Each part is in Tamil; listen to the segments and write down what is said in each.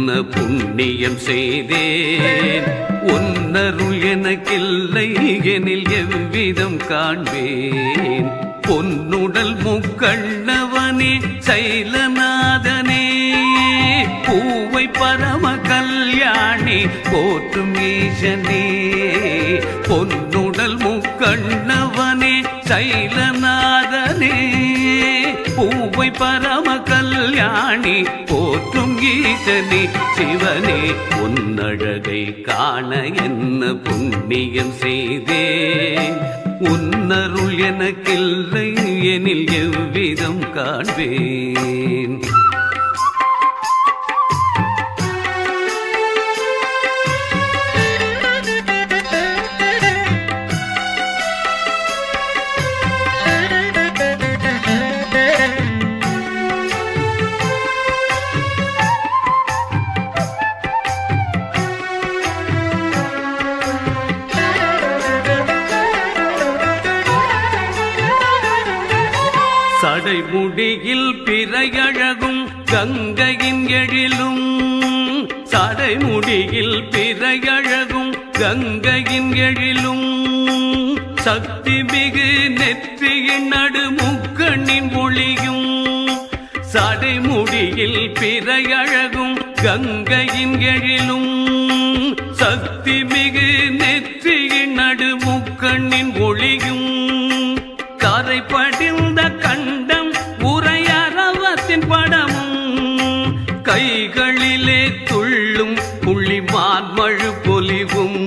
என்ன புண்ணியம் செய்தேன். உன்னருள் எனக்கில்லை எனில் எவ்விதம் காண்பேன். பொன்னுடல் முக்கண்ணவனே சைலநாதனே, பூவை பரம கல்யாணி போற்றும் ஈசனே. பொன்னுடல் முக்கண்ணவனே சைலநாதனே, பூவை பரம கல்யாணி போற்றும் ஈசனே. சிவனே உன்னழகை காண என்ன புண்ணியம் செய்தேன். உன்னருள் எனக்கில்லை எனில் எவ்விதம் காண்பேன். சடைமுடியில் பிறையழகும் கங்கையின் எழிலும், சடைமுடியில் பிறையழகும் கங்கையின் எழிலும், சக்தி மிகு நெற்றியின் நடுமுக்கண்ணின் ஒளியும். சடைமுடியில் பிறையழகும் கங்கையின் எழிலும், சக்தி மிகு நெற்றியின் நடுமுக்கண்ணின் ஒளியும், கரை படிந்த கண்டம் உரையரவத்தின் படமும், கைகளிலே துள்ளும் புள்ளிமான் மழு பொலிவும்.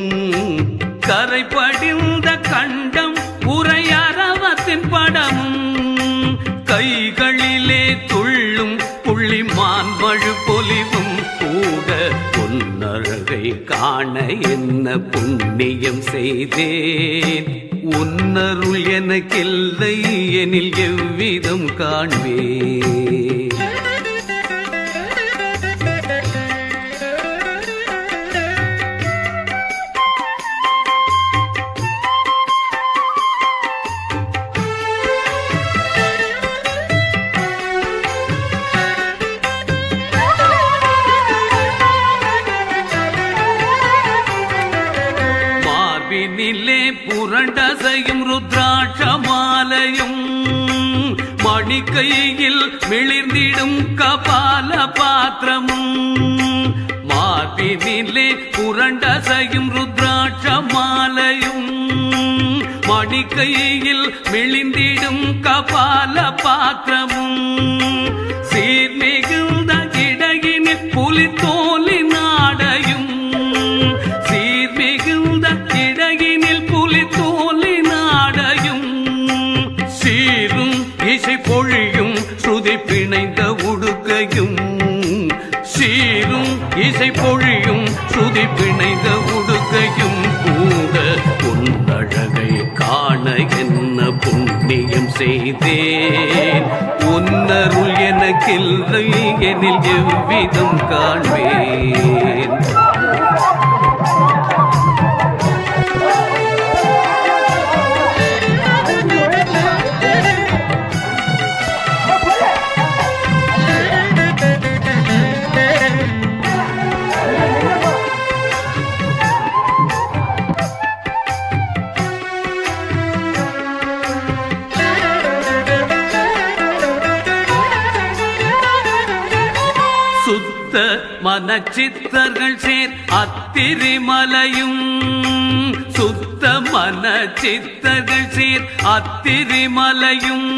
கரை படிந்த கண்டம் உரையரவத்தின் படமும், கைகளிலே துள்ளும் புள்ளிமான் மழு பொலிவும். கூட உன்னழகை காண என்ன புண்ணியம் செய்தேன். உன்னருள் எனக்கில்லை எனில் எவ்விதம் காண்பேன். மார்பினிலே புரண்டசையும் ருத்ராட்ச மாலையும், மணிக்கையில் மிளிர்ந்திடும் கபால பாத்திரமும். மார்பினிலே புரண்டசையும் ருத்ராட்ச மாலையும், மணிக்கையில் மிளிர்ந்திடும் கபால பாத்திரமும். சீர்மிகுந்த இடையினில் புலித்தோலி நாடையும், சீர்மிகுந்த இடையினில் புலித்தோலி நாடையும், சீரும் இசை பொழியும் ஸ்ருதி பிணைந்த உடுக்கையும். சீரும் இசை பொழியும் ஸ்ருதி பிணைந்த உடுக்கையும். கூட உன்னழகை காண என்ன புண்ணியம் செய்தேன். உன்னருள் எனக்கில்லை எனில் எவ்விதம் காண்பேன். சுத்த மனச்சித்தர்கள் சேர் அத்திரிமலையும், சுத்த மனச்சித்தர்கள் சேர் அத்திரிமலையும்,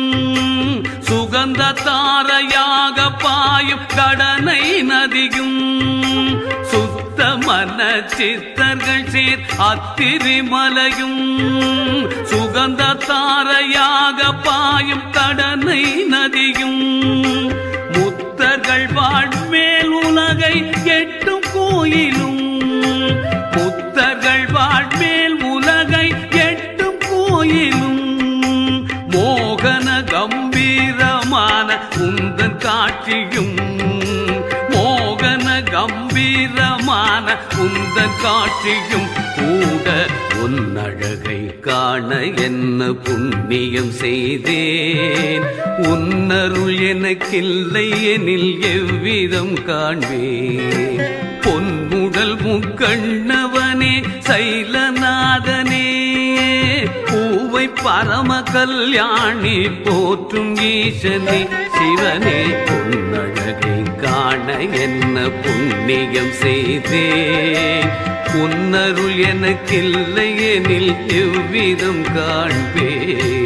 சுகந்த தாரையாக பாயும் கடனை நதியும். சுத்த மனச்சித்தர்கள் சேர் அத்திரிமலையும், சுகந்த தாரையாக பாயும் கடனை நதியும். முத்தர்கள் வாழ்மேல் உலகை எட்டும் கோயிலும், முத்தர்கள் வாழ்மேல் உலகை எட்டும் கோயிலும். மோகன கம்பீரமான உந்தன் காட்சியும், மோகன கம்பீரமான உந்தன் காட்சியும். கூட உன்னழகை காண என்ன புண்ணியம் செய்தேன். உன்னருள் எனக்கில்லை எனில் எவ்விதம் காண்பேன். பொன்முடல் முக்கண்ணவனே சைலநாதனே, பூவை பரம கல்யாணி போற்றும் ஈசனே சிவனே, பொன்னழகை காண என்ன புண்ணியம் செய்தேன். உன்னருள் எனக்கில்லை எனில் எவ்விதம் காண்பேன்.